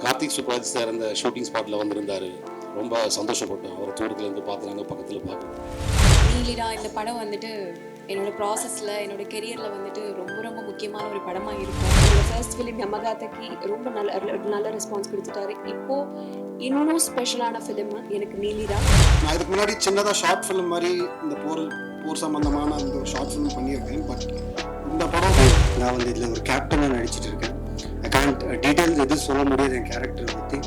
Karthik Subraj sir அந்த shooting ஸ்பாட்டில் வந்திருந்தார். ரொம்ப சந்தோஷப்பட்டோம். அவரை தூரத்துலேருந்து பார்த்துனாங்க, பக்கத்தில் பார்க்குறோம். நீலிடா இந்த படம் வந்துட்டு என்னோட ப்ராசஸில் என்னோட கெரியரில் வந்துட்டு ரொம்ப ரொம்ப முக்கியமான ஒரு படமாக இருக்கும். என்னோட ஃபர்ஸ்ட் ஃபிலிம் யமகாதக்கு ரொம்ப நல்ல ரெஸ்பான்ஸ் கொடுத்துட்டாரு. இப்போது இன்னும் ஸ்பெஷலான ஃபிலிம் எனக்கு நீலிடா. நான் இதுக்கு முன்னாடி சின்னதாக ஷார்ட் ஃபிலிம் மாதிரி இந்த போர் சம்பந்தமான அந்த ஷார்ட் ஃபிலிம் பண்ணியிருக்கேன். பட் இந்த படம் நான் வந்து இதில் ஒரு கேப்டனாக நடிச்சிட்டு இருக்கேன். ஐ கான்ட் டீட்டெயில்ஸ் எதுவும் சொல்ல முடியாது என் கேரக்டரை பற்றி.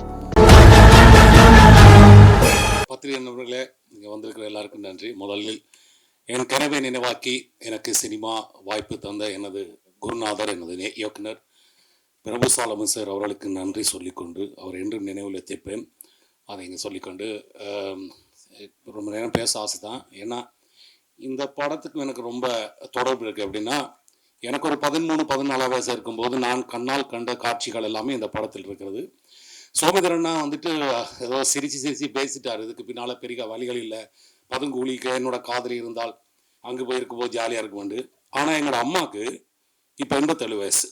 பத்திரிகை நண்பர்களே, இங்கே வந்திருக்கிற எல்லாருக்கும் நன்றி. முதலில் என் கனவை நினைவாக்கி எனக்கு சினிமா வாய்ப்பு தந்த எனது குருநாதர், எனது இயக்குனர் பிரபு சாலமன் சார் அவர்களுக்கு நன்றி சொல்லிக்கொண்டு, அவர் என்றும் நினைவில் தேப்பேன். அதை இங்கே சொல்லிக்கொண்டு ரொம்ப நேரம் பேச ஆசை தான். ஏன்னா இந்த படத்துக்கு எனக்கு ரொம்ப தொடர்பு இருக்குது. அப்படின்னா எனக்கு ஒரு 13-14 வயசு இருக்கும்போது நான் கண்ணால் கண்ட காட்சிகள் எல்லாமே இந்த படத்தில் இருக்கிறது. சோமதரன்னா வந்துட்டு ஏதோ சிரித்து பேசிட்டார். இதுக்கு பின்னால் பெரிய வழிகள் இல்லை, பதுங்கூலிக்கு என்னோட காதலி இருந்தால் அங்கே போயிருக்கும்போது ஜாலியாக இருக்குமெண்டு. ஆனால் எங்களோட அம்மாவுக்கு இப்போ 87 வயசு.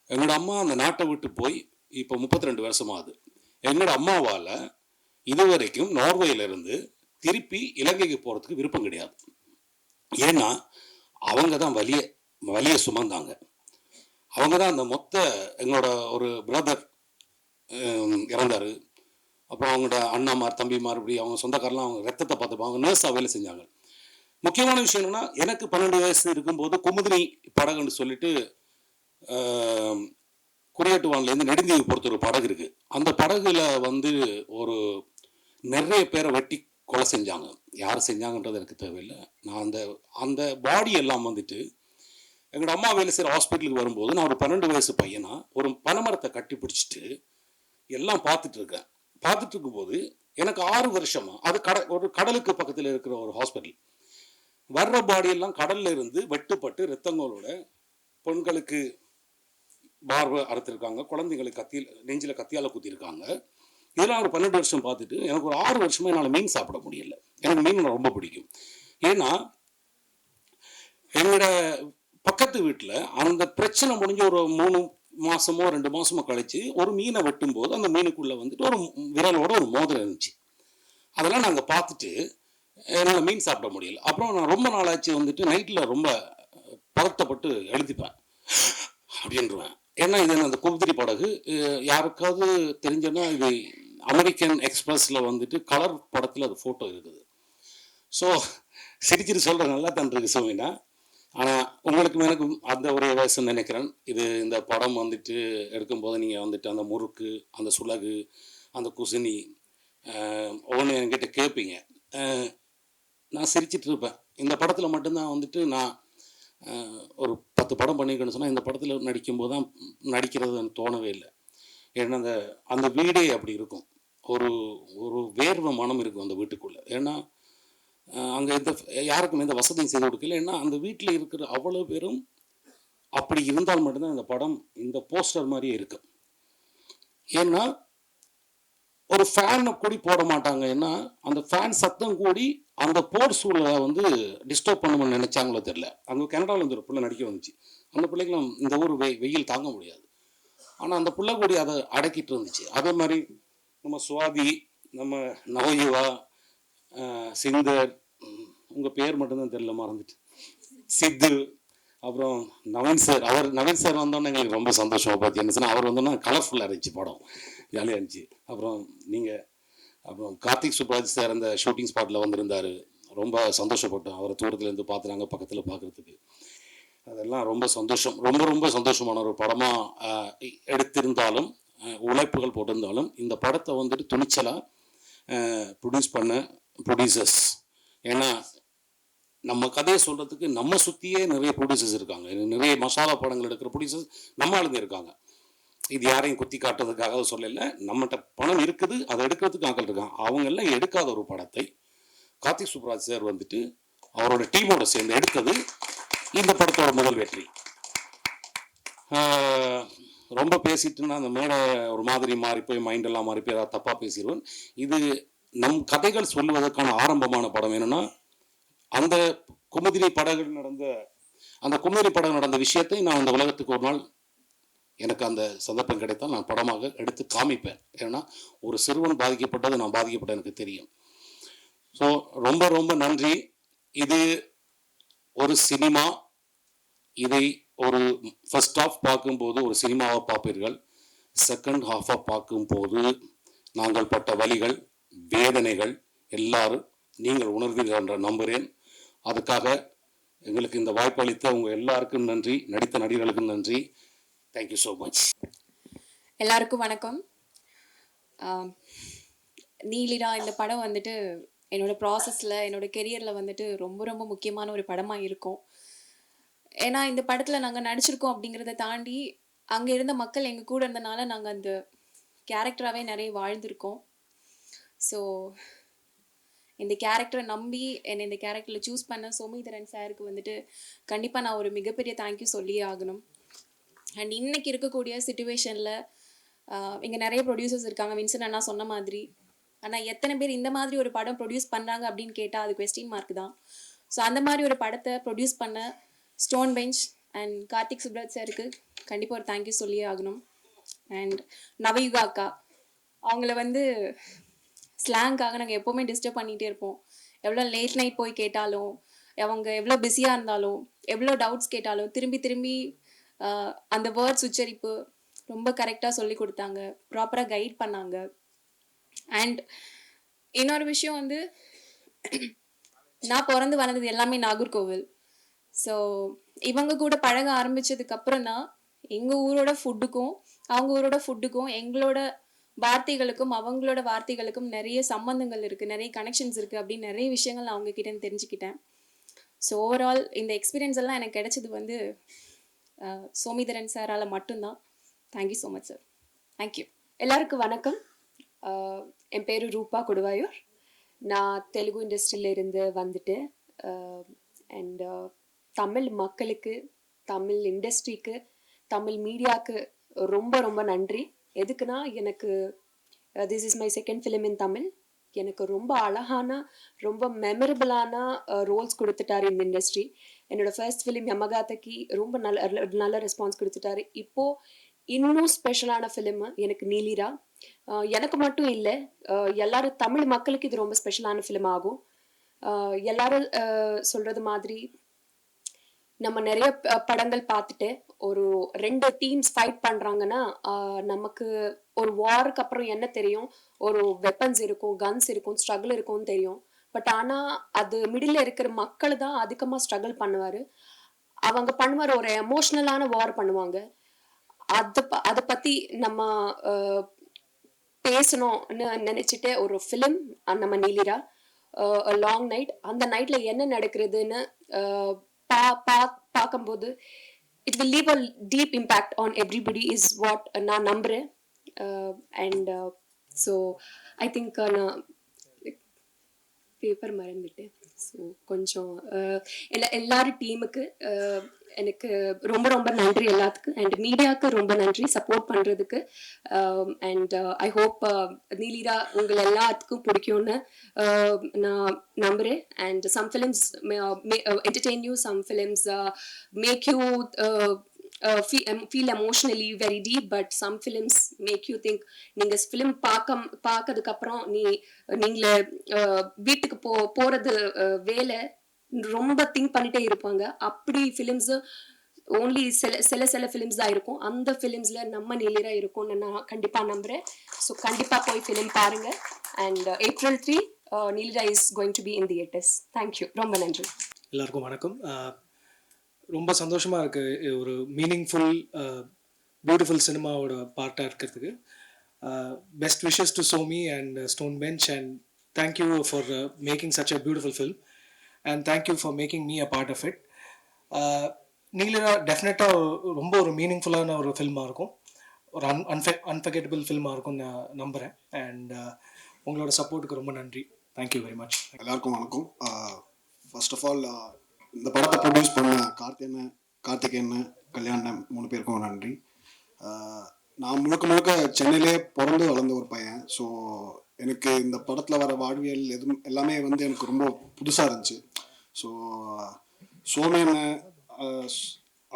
எங்களோட அம்மா அந்த நாட்டை விட்டு போய் இப்போ 32 வருஷமாகுது. எங்களோட அம்மாவால் இதுவரைக்கும் நார்வேயிலிருந்து திருப்பி இலங்கைக்கு போகிறதுக்கு விருப்பம் கிடையாது. ஏன்னா அவங்க தான் வலியை சுமந்தாங்க. அவங்க தான் அந்த மொத்த எங்களோட ஒரு பிரதர் இறந்தார். அப்புறம் அவங்களோட அண்ணாமார் தம்பிமார் இப்படி அவங்க சொந்தக்காரெலாம் அவங்க ரத்தத்தை பார்த்துப்பாங்க. அவங்க நர்ஸாக வேலை செஞ்சாங்க. முக்கியமான விஷயம் என்னென்னா, எனக்கு 12 வயசு இருக்கும்போது குமுதினி படகுன்னு சொல்லிட்டு குடியேட்டுவான்லேருந்து நெடுந்தீவு பொறுத்த ஒரு படகு இருக்குது. அந்த படகுல வந்து ஒரு நிறைய பேரை வெட்டி கொலை செஞ்சாங்க. யார் செஞ்சாங்கன்றது எனக்கு தேவையில்லை. நான் அந்த பாடி எல்லாம் வந்துட்டு எங்களோட அம்மா வேலை செய்கிற ஹாஸ்பிட்டலுக்கு வரும்போது நான் ஒரு 12 வயசு பையனா ஒரு பனைமரத்தை கட்டி பிடிச்சிட்டு எல்லாம் பார்த்துட்டு இருக்கேன். பார்த்துட்டு இருக்கும்போது எனக்கு 6 வருஷமா அது ஒரு கடலுக்கு பக்கத்தில் இருக்கிற ஒரு ஹாஸ்பிட்டல். வர்ற பாடியெல்லாம் கடல்ல இருந்து வெட்டுப்பட்டு ரத்தங்களோட பெண்களுக்கு பார்வை அறுத்திருக்காங்க, குழந்தைங்களுக்கு நெஞ்சில் கத்தியால் குத்திருக்காங்க. இதெல்லாம் ஒரு 12 வருஷம் பார்த்துட்டு எனக்கு ஒரு 6 வருஷமா என்னால் மீன் சாப்பிட முடியல. எனக்கு மீன் ரொம்ப பிடிக்கும். ஏன்னா என்னோட பக்கத்து வீட்டில் அந்த பிரச்சனை முடிஞ்ச ஒரு 3 மாதமோ 2 மாதமோ கழிச்சு ஒரு மீனை வெட்டும்போது அந்த மீனுக்குள்ளே வந்துட்டு ஒரு விரலோட ஒரு மோதிரம் இருந்துச்சு. அதெல்லாம் நாங்கள் பார்த்துட்டு என்னால் மீன் சாப்பிட முடியல. அப்புறம் நான் ரொம்ப நாளாச்சு வந்துட்டு நைட்டில் ரொம்ப பதட்டப்பட்டு எழுதிப்பேன் அப்படின்றுவேன். ஏன்னா இது அந்த குமுதினி படகு யாருக்காவது தெரிஞ்சோன்னா இது அமெரிக்கன் எக்ஸ்பிரஸில் வந்துட்டு கலர் படத்தில் அது ஃபோட்டோ இருக்குது. ஸோ சிரிச்சிட்டு சொல்கிற நல்லா தான் இருக்குது சோமினா. ஆனால் உங்களுக்கும் எனக்கும் அந்த ஒரே வயசுன்னு நினைக்கிறேன். இந்த படம் வந்துட்டு எடுக்கும்போது நீங்கள் வந்துட்டு அந்த முறுக்கு, அந்த சுலகு, அந்த குசினி ஒவ்வொன்று என்கிட்ட கேட்பீங்க. நான் சிரிச்சிட்டு இருப்பேன். இந்த படத்தில் மட்டும்தான் வந்துட்டு நான் ஒரு 10 படம் பண்ணியிருக்கேன்னு சொன்னால் இந்த படத்தில் நடிக்கும்போது தான் நடிக்கிறது எனக்கு தோணவே இல்லை. ஏன்னா அந்த வீடே அப்படி இருக்கும். ஒரு வேர்வை மனம் இருக்கும் அந்த வீட்டுக்குள்ளே. ஏன்னா அங்கே யாருக்கும் எந்த வசதியும் செய்து கொடுக்கல. ஏன்னா அந்த வீட்டில் இருக்கிற அவ்வளோ பேரும் அப்படி இருந்தால் மட்டும்தான் இந்த படம் இந்த போஸ்டர் மாதிரியே இருக்கும். ஏன்னா ஒரு ஃபேனை கூடி போட மாட்டாங்க. ஏன்னா அந்த ஃபேன் சத்தம் கூடி அந்த போர் சூழலை வந்து டிஸ்டர்ப் பண்ணணும்னு நினைச்சாங்களோ தெரியல. அங்கே கனடாவில் இருந்து ஒரு பிள்ளை நடிக்க வந்துச்சு. அந்த பிள்ளைகளும் இந்த ஊர் வெயில் தாங்க முடியாது. ஆனால் அந்த பிள்ளை கூடி அதை அடக்கிட்டு இருந்துச்சு. அதே மாதிரி நம்ம சுவாதி, நம்ம நவயுவா, சிந்தர், உங்கள் பேர் மட்டும்தான் தெரியல, மறந்துட்டு, சித்து, அப்புறம் நவீன் சார் வந்தோன்னே எங்களுக்கு ரொம்ப சந்தோஷமாக பார்த்து என்ன சொன்னால் அவர் வந்தோன்னா கலர்ஃபுல்லாக இருந்துச்சு, படம் ஜாலியாக இருந்துச்சு. அப்புறம் கார்த்திக் சுப்ராஜ் சார் அந்த ஷூட்டிங் ஸ்பாட்டில் வந்திருந்தார். ரொம்ப சந்தோஷப்பட்டோம். அவரை தூரத்துலேருந்து பார்த்துனாங்க, பக்கத்தில் பார்க்குறதுக்கு. அதெல்லாம் ரொம்ப சந்தோஷம். ரொம்ப சந்தோஷமான ஒரு படமாக எடுத்திருந்தாலும், உழைப்புகள் போட்டிருந்தாலும், இந்த படத்தை வந்துட்டு துணிச்சலாக ப்ரொடியூஸ் பண்ண ப்ரொடியூசர்ஸ். ஏன்னா நம்ம கதையை சொல்கிறதுக்கு நம்ம சுற்றியே நிறைய ப்ரொடியூசர்ஸ் இருக்காங்க. நிறைய மசாலா படங்கள் எடுக்கிற ப்ரொடியூசர்ஸ் நம்ம ஆளுங்க இருக்காங்க. இது யாரையும் குத்தி காட்டுறதுக்காக சொல்லலை. நம்மகிட்ட பணம் இருக்குது, அதை எடுக்கிறதுக்கு ஆக்கள் இருக்காங்க. அவங்கெல்லாம் எடுக்காத ஒரு படத்தை கார்த்திக் சுப்ராஜ் சார் வந்துட்டு அவரோட டீமோட சேர்ந்து எடுத்தது இந்த படத்தோட முதல் வெற்றி. ரொம்ப பேசிட்டுன்னா அந்த மேடை ஒரு மாதிரி மாறி போய் மைண்டெல்லாம் மாறி போய் ஏதாவது தப்பாக பேசிடுவேன். இது நம் கதைகள் சொல்லுவதற்கான ஆரம்பமான படம். என்னென்னா அந்த குமுதினி படகு நடந்த விஷயத்தை நான் அந்த உலகத்துக்கு ஒரு நாள் எனக்கு அந்த சந்தர்ப்பம் கிடைத்தால் நான் படமாக எடுத்து காமிப்பேன். ஏன்னா ஒரு சிறுவன் பாதிக்கப்பட்டது நான் பாதிக்கப்பட்ட எனக்கு தெரியும். ஸோ ரொம்ப ரொம்ப நன்றி. இது ஒரு சினிமா. இதை ஒரு ஃபர்ஸ்ட் ஹாஃப் பார்க்கும்போது ஒரு சினிமாவை பார்ப்பீர்கள். செகண்ட் ஹாஃபாக பார்க்கும்போது நாங்கள் பட்ட வலிகள், வேதனைகள் எல்லாரும் நீங்கள் உணர்வீர்கள் என்று நம்புகிறேன். அதுக்காக எங்களுக்கு இந்த வாய்ப்பு அளித்த உங்கள் எல்லாருக்கும் நன்றி, நடித்த நடிகர்களுக்கும் நன்றி. Thank you so much. எல்லாருக்கும் வணக்கம். நீலிரா இந்த படம் வந்துட்டு என்னோட ப்ராசஸில், என்னோட கெரியரில் வந்துட்டு ரொம்ப ரொம்ப முக்கியமான ஒரு படமாக இருக்கும். ஏன்னா இந்த படத்தில் நாங்கள் நடிச்சிருக்கோம் அப்படிங்கிறத தாண்டி அங்கே இருந்த மக்கள் எங்கள் கூட இருந்தனால நாங்கள் அந்த கேரக்டராகவே நிறைய வாழ்ந்திருக்கோம். ஸோ இந்த கேரக்டரை நம்பி என்னை இந்த கேரக்டரில் சூஸ் பண்ண சோமிதரன் சாருக்கு வந்துட்டு கண்டிப்பாக நான் ஒரு மிகப்பெரிய தேங்க்யூ சொல்லியே ஆகணும். அண்ட் இன்னைக்கு இருக்கக்கூடிய சுச்சுவேஷனில் இங்கே நிறைய ப்ரொடியூசர்ஸ் இருக்காங்க, வின்சன் அண்ணா சொன்ன மாதிரி. ஆனால் எத்தனை பேர் இந்த மாதிரி ஒரு படம் ப்ரொடியூஸ் பண்ணுறாங்க அப்படின்னு கேட்டால் அது கொஸ்டின் மார்க் தான். ஸோ அந்த மாதிரி ஒரு படத்தை ப்ரொடியூஸ் பண்ண Stone Bench and Karthik Subbaraj சாருக்கு கண்டிப்பாக ஒரு தேங்க்யூ சொல்லியே ஆகணும். அண்ட் நவயுகா அக்கா, அவங்கள வந்து ஸ்லாங்காக நாங்கள் எப்போவுமே டிஸ்டர்ப் பண்ணிகிட்டே இருப்போம். எவ்வளோ லேட் நைட் போய் கேட்டாலும், அவங்க எவ்வளோ பிஸியாக இருந்தாலும், எவ்வளோ டவுட்ஸ் கேட்டாலும் திரும்பி திரும்பி அந்த வேர்ட்ஸ் உச்சரிப்பு ரொம்ப கரெக்டாக சொல்லி கொடுத்தாங்க, ப்ராப்பராக கைட் பண்ணாங்க. அண்ட் இன்னொரு விஷயம் வந்து, நான் பிறந்து வளர்ந்தது எல்லாமே நாகர்கோவில். ஸோ இவங்க கூட பழக ஆரம்பித்ததுக்கப்புறம் தான் எங்கள் ஊரோட ஃபுட்டுக்கும் அவங்க ஊரோட ஃபுட்டுக்கும் எங்களோட வார்த்தைகளுக்கும் அவங்களோட வார்த்தைகளுக்கும் நிறைய சம்பந்தங்கள் இருக்குது, நிறைய கனெக்ஷன்ஸ் இருக்குது அப்படின்னு நிறைய விஷயங்கள் நான் அவங்கக்கிட்ட தெரிஞ்சுக்கிட்டேன். ஸோ ஓவரால் இந்த எக்ஸ்பீரியன்ஸ் எல்லாம் எனக்கு கிடைச்சது வந்து சோமிதரன் சாரால் மட்டும்தான். Thank you so much sir. Thank you. எல்லாருக்கும் வணக்கம். என் பேர் ரூபா கொடுவாயூர். நான் தெலுங்கு இண்டஸ்ட்ரியில இருந்து வந்துட்டு அண்ட் தமிழ் மக்களுக்கு, தமிழ் இண்டஸ்ட்ரிக்கு, தமிழ் மீடியாவுக்கு ரொம்ப ரொம்ப நன்றி. எதுக்குன்னா, எனக்கு this is my second film in Tamil. எனக்கு ரொம்ப அழகான, ரொம்ப மெமரபிளான ரோல்ஸ் கொடுத்துட்டாரு இந்த இண்டஸ்ட்ரி. என்னோட ஃபர்ஸ்ட் ஃபிலிம் யமகாதக்கு ரொம்ப நல்ல ரெஸ்பான்ஸ் கொடுத்துட்டாரு. இப்போது இன்னும் ஸ்பெஷலான ஃபிலிம் எனக்கு நீலிரா. எனக்கு மட்டும் இல்லை, எல்லாரும் தமிழ் மக்களுக்கு இது ரொம்ப ஸ்பெஷலான ஃபிலிம் ஆகும். எல்லாரும் சொல்கிறது மாதிரி நம்ம நிறைய படங்கள் பார்த்துட்டு ஒரு 2 டீம்ஸ் ஃபைட் பண்ணுறாங்கன்னா நமக்கு ஒரு வாருக்கு அப்புறம் என்ன தெரியும், ஒரு வெப்பன்ஸ் இருக்கும், கன்ஸ் இருக்கும், ஸ்ட்ரகிள் இருக்கும்னு தெரியும். பட் ஆனால் அது மிடில் இருக்கிற மக்கள் தான் அதிகமாக ஸ்ட்ரகிள் பண்ணுவார். அவங்க பண்ணுவார், ஒரு எமோஷ்னலான வார் பண்ணுவாங்க. அதை பற்றி நம்ம பேசணும்னு நினச்சிட்டு ஒரு ஃபிலிம் நம்ம நீலிரா, லாங் நைட். அந்த நைட்டில் என்ன நடக்கிறதுன்னு பார்க்கும்போது it will leave a deep impact on everybody is what நான் நம்புகிறேன். அண்ட் ஸோ ஐ திங்க் நான் பேப்பர் மறந்துட்டேன். ஸோ கொஞ்சம் எல்லாரும் டீமுக்கு எனக்கு ரொம்ப ரொம்ப நன்றி எல்லாத்துக்கும். அண்ட் மீடியாவுக்கு ரொம்ப நன்றி சப்போர்ட் பண்ணுறதுக்கு. அண்ட் ஐ ஹோப் நீலிரா உங்களை எல்லாத்துக்கும் பிடிக்கும்னு நான் நம்புகிறேன். And some films entertain you, some films make you feel emotionally very deep, but some films make you think. நீங்கள் ஃபிலிம் பார்க்கறதுக்கு அப்புறம் நீங்களே வீட்டுக்கு போகிறது வேலை ரொம்ப திங்க் பண்ணிட்டே இருப்பாங்க. அப்படி ஃபிலிம்ஸு ஓன்லி சில ஃபிலிம்ஸ் தான் இருக்கும். அந்த ஃபிலிம்ஸில் நம்ம நீலிரா இருக்கும்னு நான் கண்டிப்பாக நம்புகிறேன். ஸோ கண்டிப்பாக போய் ஃபிலிம் பாருங்கள். And April 3 Neelira is going to be in theatres. Thank you, ரொம்ப நன்றி. எல்லாருக்கும் வணக்கம். ரொம்ப சந்தோஷமாக இருக்குது ஒரு மீனிங்ஃபுல் பியூட்டிஃபுல் சினிமாவோட பார்ட்டாக இருக்கிறதுக்கு. Best wishes to Somi and Stone Bench, and thank you for making such a beautiful film, and thank you for making me a part of it. Neelira டெஃபினட்டாக ரொம்ப ஒரு மீனிங்ஃபுல்லான ஒரு ஃபில்மாக இருக்கும், ஒரு அன்ஃபர்கெட்டபிள் ஃபில்மாக இருக்கும்னு நான் நம்புகிறேன். அண்ட் உங்களோட சப்போர்ட்டுக்கு ரொம்ப நன்றி. Thank you very much. எல்லாருக்கும் வணக்கம். ஃபர்ஸ்ட் ஆஃப் ஆல் இந்த படத்தை ப்ரொடியூஸ் பண்ண கார்த்திகேயன், கல்யாணம் 3 பேருக்கும் நன்றி. நான் முழுக்க சென்னையிலே பிறந்து வளர்ந்த ஒரு பையன். ஸோ எனக்கு இந்த படத்தில் வர வாழ்வியல் எல்லாமே வந்து எனக்கு ரொம்ப புதுசாக இருந்துச்சு. ஸோ சோமேன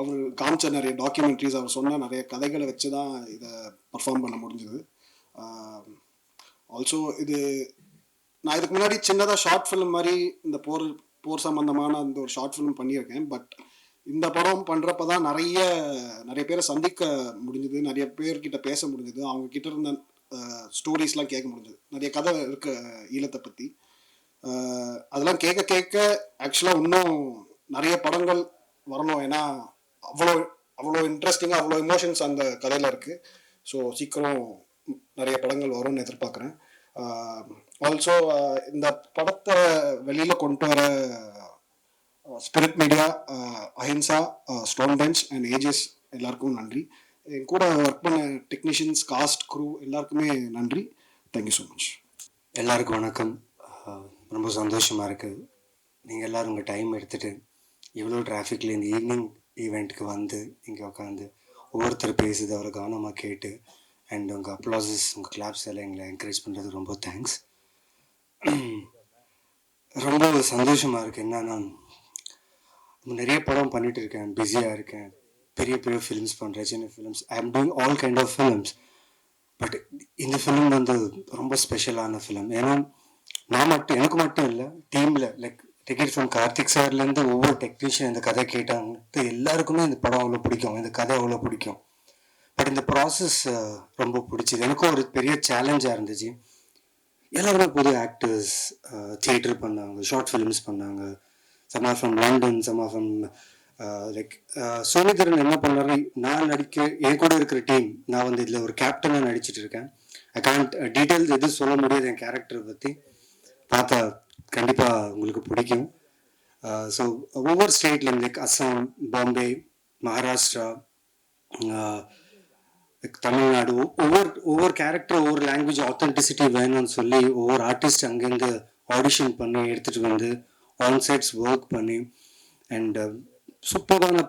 அவர் காமிச்ச நிறைய டாக்குமெண்ட்ரிஸ், அவர் சொன்ன நிறைய கதைகளை வச்சு தான் இதை பர்ஃபார்ம் பண்ண முடிஞ்சது. ஆல்சோ இது நான் இதுக்கு முன்னாடி சின்னதாக ஷார்ட் ஃபிலிம் மாதிரி இந்த போர் சம்பந்தமான அந்த ஒரு ஷார்ட் ஃபிலிம் பண்ணியிருக்கேன். பட் இந்த படம் பண்ணுறப்ப தான் நிறைய பேரை சந்திக்க முடிஞ்சுது, நிறைய பேர்கிட்ட பேச முடிஞ்சுது, அவங்க கிட்ட இருந்த ஸ்டோரிஸ்லாம் கேட்க முடிஞ்சது. நிறைய கதை இருக்கு ஈழத்தை பற்றி. அதெல்லாம் கேட்க கேட்க ஆக்சுவலாக இன்னும் நிறைய படங்கள் வரணும். ஏன்னா அவ்வளோ இன்ட்ரெஸ்டிங்காக அவ்வளோ எமோஷன்ஸ் அந்த கதையில் இருக்குது. ஸோ சீக்கிரம் நிறைய படங்கள் வரும்னு எதிர்பார்க்குறேன். ஆல்சோ இந்த படத்தை வெளியில் கொண்டு வர Spirit Media, Ahimsa, Stone Bench and ஏஜஸ் எல்லாருக்கும் நன்றி. என் கூட ஒர்க் பண்ண டெக்னீஷியன்ஸ், காஸ்ட், க்ரூ எல்லாருக்குமே நன்றி. Thank you so much. எல்லாருக்கும் வணக்கம். ரொம்ப சந்தோஷமாக இருக்குது நீங்கள் எல்லோரும் உங்கள் டைம் எடுத்துகிட்டு இவ்வளோ டிராஃபிக்கில் இந்த ஈவினிங் ஈவெண்ட்டுக்கு வந்து இங்கே உட்காந்து ஒவ்வொருத்தர் பேசுது அவரை கவனமாக கேட்டு அண்ட் உங்கள் அப்ளாசஸ், உங்கள் கிளாப்ஸ் எல்லாம் எங்களை என்கரேஜ் பண்ணுறது ரொம்ப தேங்க்ஸ். ரொம்ப சந்தோஷமாக இருக்குது. என்னன்னா நிறைய படம் பண்ணிகிட்டு இருக்கேன், பிஸியாக இருக்கேன், பெரிய பெரிய ஃபிலிம்ஸ் பண்ணுறேன், சின்ன films, I am doing all kind of films. But இந்த ஃபிலிம் வந்து ரொம்ப ஸ்பெஷலான ஃபிலிம். ஏன்னா எனக்கு மட்டும் இல்லை, டீமில் லைக் டிக்கெட் ஃப்ரம் கார்த்திக் சார்லேருந்து ஒவ்வொரு டெக்னீஷியன் இந்த கதை கேட்டாங்க, எல்லாருக்குமே இந்த படம் அவ்வளோ பிடிக்கும், இந்த கதை அவ்வளோ பிடிக்கும். பட் இந்த ப்ராசஸ் ரொம்ப பிடிச்சிது. எனக்கும் ஒரு பெரிய சேலஞ்சாக இருந்துச்சு. எல்லாருமே புது ஆக்டர்ஸ், தியேட்டர் பண்ணாங்க, ஷார்ட் ஃபிலிம்ஸ் பண்ணாங்க, some are from London, some are from like Sonitharan. என்ன பண்ணாரு, நான் என் கூட இருக்கிற டீம், நான் வந்து இதில் ஒரு கேப்டனாக நடிச்சிட்டு இருக்கேன். ஐ கான்ட் டீட்டெயில்ஸ் எதுவும் சொல்ல முடியாது என் கேரக்டரை பற்றி, பார்த்தா கண்டிப்பாக உங்களுக்கு பிடிக்கும். ஸோ ஒவ்வொரு ஸ்டேட்லேருந்து லைக் அஸ்ஸாம், பாம்பே, மகாராஷ்டிரா, தமிழ்நாடு, ஒவ்வொரு கேரக்டர், ஒவ்வொரு லாங்குவேஜ் ஆத்தென்டிசிட்டி வேணும்னு சொல்லி ஒவ்வொரு ஆர்டிஸ்ட் அங்கேருந்து ஆடிஷன் பண்ணி எடுத்துகிட்டு வந்து ஆன்சைட்ஸ் ஒர்க் பண்ணி அண்ட் சூப்பரான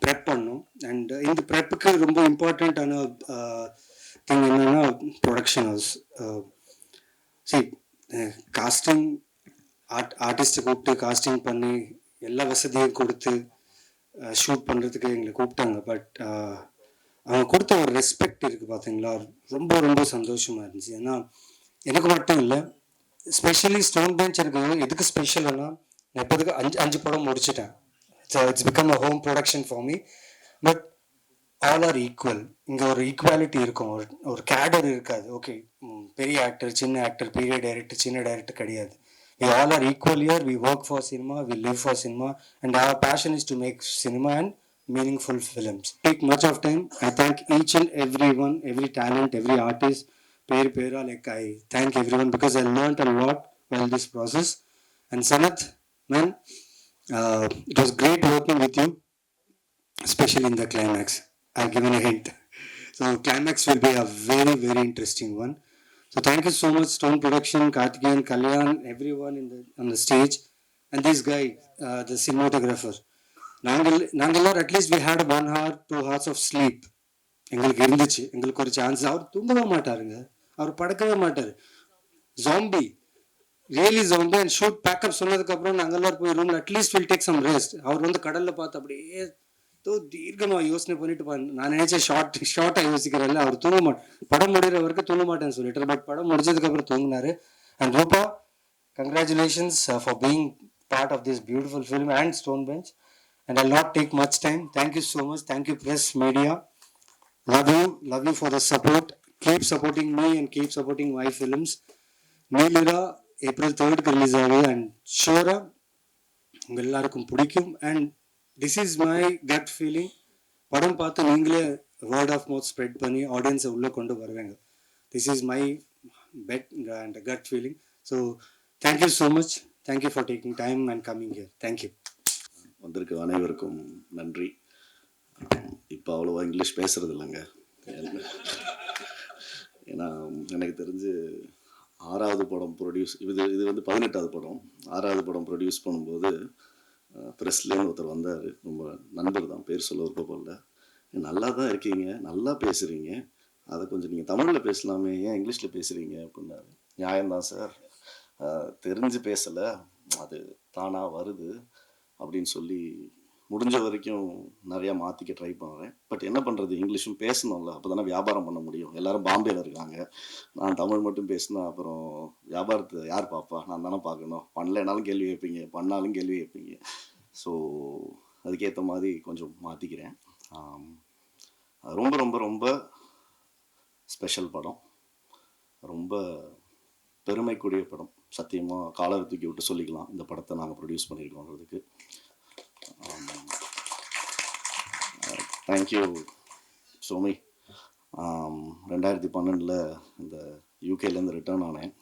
ப்ரெப் பண்ணும். அண்ட் இந்த ப்ரெப்புக்கு ரொம்ப இம்பார்ட்டண்ட்டான திங் என்னென்னா ப்ரொடக்ஷன் ஹவுஸ். சரி, காஸ்டிங் ஆர்டிஸ்ட்டை கூப்பிட்டு காஸ்டிங் பண்ணி எல்லா வசதியும் கொடுத்து ஷூட் பண்ணுறதுக்கு எங்களை கூப்பிட்டாங்க. பட் அவங்க கொடுத்த ஒரு ரெஸ்பெக்ட் இருக்குது பார்த்தீங்களா, ரொம்ப ரொம்ப சந்தோஷமாக இருந்துச்சு. ஏன்னா எனக்கு மட்டும் இல்லை, ஸ்பெஷலி ஸ்டோன் பெஞ்ச் எனக்கு எதுக்கு ஸ்பெஷல்னா, நான் இப்போதுக்கு 5 படம் முடிச்சிட்டேன். So it's become a home production for me. But all are equal. இங்கே ஒரு ஈக்குவாலிட்டி இருக்கும், ஒரு கேடர் இருக்காது. ஓகே, பெரிய ஆக்டர், சின்ன ஆக்டர், பெரிய டைரக்டர், சின்ன டைரக்டர் கிடையாது. We all are equal here. We work for cinema, we live for cinema, and our passion is to make cinema and meaningful films. Take much of time. I thank each and everyone, every talent, every artist. Pera, like I thank everyone because I learned a lot while this process. And Sanath, man, it was great working with you, especially in the climax. I've given a hint. So climax will be a very, very interesting one. So thank you so much, Stone Production, Karthikeyan, Kalyan, everyone on the stage, and this guy, the cinematographer. Nangalor, at least we had 1 hour, 2 hours of sleep. எங்களுக்கு இருந்துச்சு, எங்களுக்கு ஒரு chance. அவர் தூங்கவே மாட்டாருங்க, அவர் படுக்கவே மாட்டார். Zombie, really zombie. And shoot pack up சொன்னதுக்கப்புறம் நாங்கள் எல்லாரும் போய் ரூமில் at least will take some rest. அவர் வந்து கடலில் பார்த்து அப்படியே தீர்க்கமாக யோசனை பண்ணிட்டு நான் நினைச்சேன் ஷார்ட்டாக யோசிக்கிறேன்ல, அவர் தூங்க மாட்டேன், படம் முடிகிற வரைக்கும் தூங்க மாட்டேன்னு சொல்லிட்டு. பட் படம் முடிஞ்சதுக்கப்புறம் தூங்கினாரு. And Rupa, congratulations for being part of this beautiful film and Stone Bench. And I'll not take much time. Thank you so much. Thank you, press, media. Love you for the support. Keep supporting me and keep supporting my films. Neelira, April 3rd release ஆகுது. And sure, உங்கள் எல்லாருக்கும் பிடிக்கும். And this is my gut feeling. படம் பார்த்து நீங்களே word of mouth spread பண்ணி ஆடியன்ஸை உள்ளே கொண்டு வருவாங்க. This is my bet and gut feeling. So thank you so much. Thank you for taking time and coming here. Thank you. வந்திருக்க அனைவருக்கும் நன்றி. இப்போ அவ்வளோவா இங்கிலீஷ் பேசுறது இல்லைங்க, ஏன்னா எனக்கு தெரிஞ்சு 6வது படம் ப்ரொடியூஸ், இது வந்து 18வது படம். 6வது படம் ப்ரொடியூஸ் பண்ணும்போது ப்ரெஸ்லேருந்து ஒருத்தர் வந்தார், ரொம்ப நண்பர் தான், பேர் சொல்ல விருப்பப்படல. நல்லா தான் இருக்கீங்க, நல்லா பேசுகிறீங்க, அதை கொஞ்சம் நீங்கள் தமிழில் பேசலாமே, ஏன் இங்கிலீஷில் பேசுகிறீங்க அப்படின்னாரு. நியாயம்தான் சார், தெரிஞ்சு பேசலை, அது தானாக வருது அப்படின்னு சொல்லி முடிஞ்ச வரைக்கும் நிறையா மாற்றிக்க ட்ரை பண்ணுறேன். பட் என்ன பண்ணுறது, இங்கிலீஷும் பேசணும்ல, அப்போ தானே வியாபாரம் பண்ண முடியும். எல்லாரும் பாம்பேல இருக்காங்க, நான் தமிழ் மட்டும் பேசினா அப்புறம் வியாபாரத்தை யார் பார்ப்பா? நான் தானே பார்க்கணும். பண்ணலைனாலும் கேள்வி கேட்பீங்க, பண்ணாலும் கேள்வி கேட்பீங்க. ஸோ அதுக்கேற்ற மாதிரி கொஞ்சம் மாற்றிக்கிறேன். ரொம்ப ரொம்ப ரொம்ப ஸ்பெஷல் படம், ரொம்ப பெருமைக்குரிய படம். சத்தியமாக காலரை தூக்கி விட்டு சொல்லிக்கலாம் இந்த படத்தை நாங்கள் ப்ரொடியூஸ் பண்ணியிருக்கோன்றதுக்கு. தேங்க்யூ சோமி. 2012 இந்த யூகேலேருந்து ரிட்டர்ன் ஆனேன்.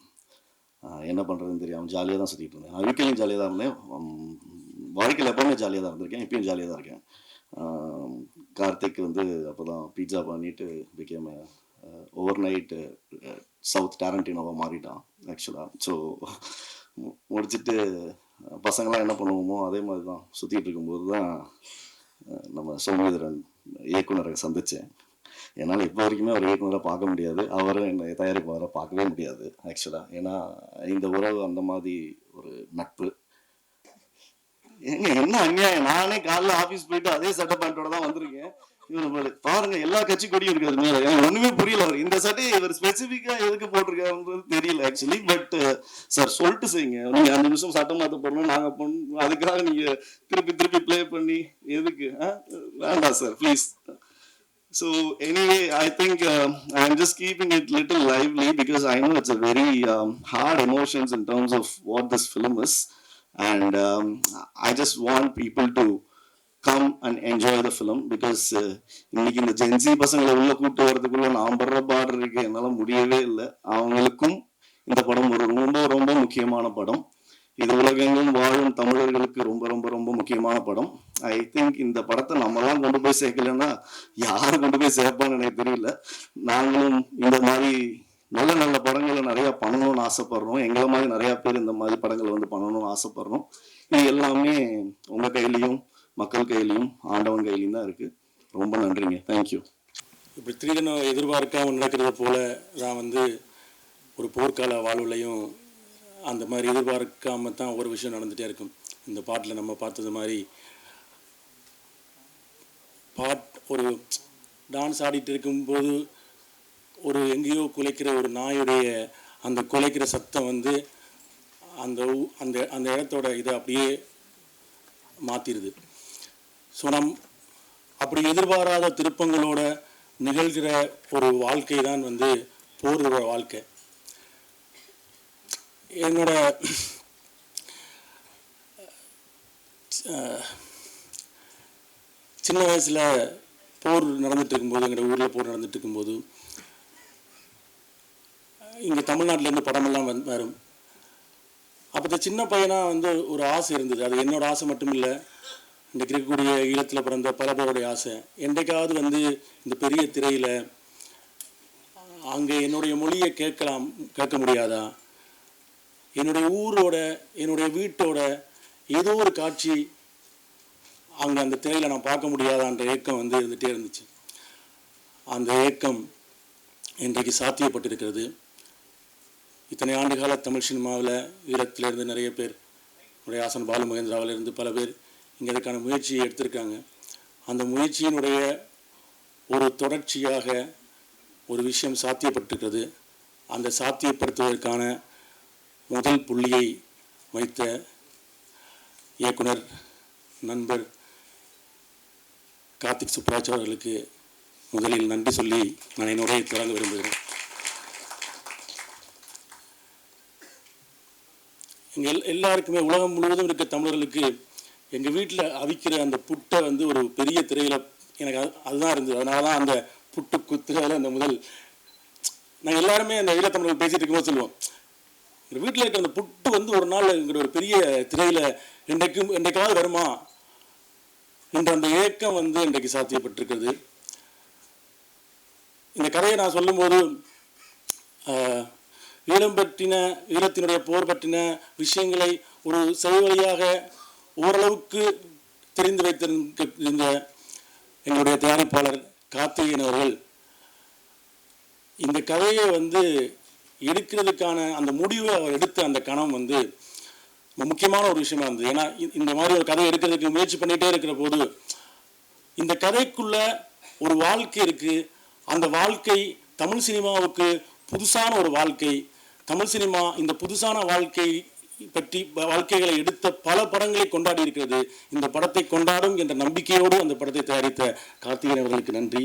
என்ன பண்ணுறதுன்னு தெரியாமல் ஜாலியாக தான் சுற்றிட்டு இருந்தேன். நான் யூகேலையும் ஜாலியாக தான் இருந்தேன், வாழ்க்கையில் எப்போவுமே ஜாலியாக தான் இருந்திருக்கேன், இப்பயும் ஜாலியாக தான் இருக்கேன். கார்த்திக் வந்து அப்போ தான் பீட்சா பண்ணிட்டு பிகேம் ஓவர் நைட்டு சவுத் டேரண்டினோவை மாறிட்டான் ஆக்சுவலாக. ஸோ முடிச்சுட்டு பசங்களாம் என்ன பண்ணுவோமோ அதே மாதிரி தான் சுற்றிட்டு இருக்கும்போது தான் நம்ம சோமேந்திரன் இயக்குனரை சந்தித்தேன். என்னால் இப்போ வரைக்குமே அவர் இயக்குனரை பார்க்க முடியாது, அவரும் என்னை தயாரிப்பாளரை பார்க்கவே முடியாது ஆக்சுவலாக. ஏன்னா இந்த உறவு அந்த மாதிரி ஒரு நட்பு. ஏங்க என்ன அநியாயம், நானே காலைல ஆஃபீஸ் போயிட்டு அதே சட்டை பேண்ட்டோட தான் வந்திருக்கேன். இவர் பாருங்க எல்லா கட்சி கொடியும் இருக்காது மேலே, எனக்கு ஒன்றுமே புரியல. அவர் இந்த சட்டையை இவர் ஸ்பெசிஃபிக்காக எதுக்கு போட்டிருக்காருன்றது தெரியல ஆக்சுவலி. பட் சார் சொல்லிட்டு செய்யுங்க, நீங்கள் 5 நிமிஷம் சட்டை மாற்ற போடணும், நாங்கள் பண்ணணும், அதுக்காக நீங்கள் திருப்பி திருப்பி ப்ளே பண்ணி எதுக்கு? வேண்டாம் sir please. So anyway, I think I'm just keeping it little lively because I know it's a very hard emotions in terms of what this film is, and I just want people to come and enjoy the film because இன்னைக்கு இந்த gen Z பசங்களை உள்ள கூட்டு வரதுக்குள்ள நான் படுற பாடு இருக்கு, என்னால் முடியவே இல்லை. அவங்களுக்கும் இந்த படம் ஒரு ரொம்ப ரொம்ப முக்கியமான படம். இது உலகெங்கும் வாழும் தமிழர்களுக்கு ரொம்ப ரொம்ப ரொம்ப முக்கியமான படம். ஐ திங்க் இந்த படத்தை நம்மலாம் கொண்டு போய் சேர்க்கலன்னா யாரு கொண்டு போய் சேர்ப்பான்னு எனக்கு தெரியல. நாங்களும் இந்த மாதிரி நல்ல நல்ல படங்களை நிறையா பண்ணணும்னு ஆசைப்படுறோம். எங்களை மாதிரி நிறையா பேர் இந்த மாதிரி படங்களை வந்து பண்ணணும்னு ஆசைப்படுறோம். இது எல்லாமே உங்கள் கையிலையும் மக்கள் கையிலையும் ஆண்டவன் கையிலையும் தான் இருக்குது. ரொம்ப நன்றிங்க, தேங்க்யூ. இப்படி திடீர்னு எதிர்பார்க்காம நடக்கிறது போல நான் வந்து ஒரு போர்க்கால வாழ்வுலையும் அந்த மாதிரி எதிர்பார்க்காம தான் ஒரு விஷயம் நடந்துகிட்டே இருக்கும். இந்த பாட்டில் நம்ம பார்த்தது மாதிரி ஒரு டான்ஸ் ஆடிட்டு இருக்கும்போது ஒரு எங்கேயோ குலைக்கிற ஒரு நாயுடைய அந்த குலைக்கிற சத்தம் வந்து அந்த அந்த அந்த இடத்தோட இதை அப்படியே மாற்றிடுது. ஸோ அப்படி எதிர்பாராத திருப்பங்களோட நிகழ்கிற ஒரு வாழ்க்கை தான் வந்து போர் வாழ்க்கை. என்னோட சின்ன வயசில் போர் நடந்துட்டு இருக்கும்போது, எங்களோட ஊரில் போர் நடந்துட்டு இருக்கும்போது இங்கே தமிழ்நாட்டிலேருந்து படமெல்லாம் வரும். அப்போ சின்ன பையனாக வந்து ஒரு ஆசை இருந்தது. அது என்னோட ஆசை மட்டும் இல்லை, இன்றைக்கு இருக்கக்கூடிய ஈழத்தில் பிறந்த பல பேருடைய ஆசை. என்றைக்காவது வந்து இந்த பெரிய திரையில் அங்கே என்னுடைய மொழியை கேட்க முடியாதா? என்னுடைய ஊரோட என்னுடைய வீட்டோட ஏதோ ஒரு காட்சி அங்கே அந்த திரையில் நான் பார்க்க முடியாதான்ற ஏக்கம் வந்து இருந்துகிட்டே இருந்துச்சு. அந்த ஏக்கம் இன்றைக்கு சாத்தியப்பட்டிருக்கிறது. இத்தனை ஆண்டுகால தமிழ் சினிமாவில் ஈழத்திலேருந்து நிறைய பேர், என்னுடைய ஆசன் பாலு மகேந்திராவிலிருந்து பல பேர் இங்கே அதுக்கான முயற்சியை எடுத்திருக்காங்க. அந்த முயற்சியினுடைய ஒரு தொடர்ச்சியாக ஒரு விஷயம் சாத்தியப்பட்டிருக்கிறது. அந்த சாத்தியப்படுத்துவதற்கான முதல் புள்ளியை வைத்த இயக்குனர் நண்பர் கார்த்திக் சுப்ராஜ் அவர்களுக்கு முதலில் நன்றி சொல்லி நான் என்னுடைய தொடங்க விரும்புகிறேன். எங்கள் எல்லாருக்குமே உலகம் முழுவதும் இருக்க தமிழர்களுக்கு எங்கள் வீட்டில் அவிக்கிற அந்த புட்டை வந்து ஒரு பெரிய திரையில் எனக்கு அதுதான் இருந்தது. அதனால தான் அந்த புட்டு குத்துறதுல அந்த முதல் நாங்கள் எல்லாருமே அந்த ஈழத்தமிழர்கள் பேசிகிட்டு இருக்கும்போது சொல்லுவோம், எங்கள் வீட்டில் இருக்கிற அந்த புட்டு வந்து ஒரு நாள் எங்களோட ஒரு பெரிய திரையில் இன்றைக்காவது வருமா என்ற அந்த ஏக்கம் வந்து இன்றைக்கு சாத்தியப்பட்டிருக்கிறது. இந்த கதையை நான் சொல்லும்போது ஈழத்தினுடைய போர் பற்றின விஷயங்களை ஒரு செவிவழியாக ஓரளவுக்கு தெரிந்து வைத்திருந்த எங்களுடைய தயாரிப்பாளர் கார்த்திகேயன் அவர்கள் இந்த கதையை வந்து எடுக்கிறதுக்கான அந்த முடிவை அவர் எடுத்த அந்த கணம் வந்து முக்கியமான ஒரு விஷயமா இருந்தது. ஏன்னா இந்த மாதிரி ஒரு கதை எடுக்கிறதுக்கு முயற்சி பண்ணிகிட்டே இருக்கிற போது இந்த கதைக்குள்ள ஒரு வாழ்க்கை இருக்குது. அந்த வாழ்க்கை தமிழ் சினிமாவுக்கு புதுசான ஒரு வாழ்க்கை. தமிழ் சினிமா இந்த புதுசான வாழ்க்கை பற்றி வாழ்க்கைகளை எடுத்த பல படங்களை கொண்டாடி இருக்கிறது. இந்த படத்தை கொண்டாடும் என்ற நம்பிக்கையோடு அந்த படத்தை தயாரித்த கார்த்திகேயன் அவர்களுக்கு நன்றி.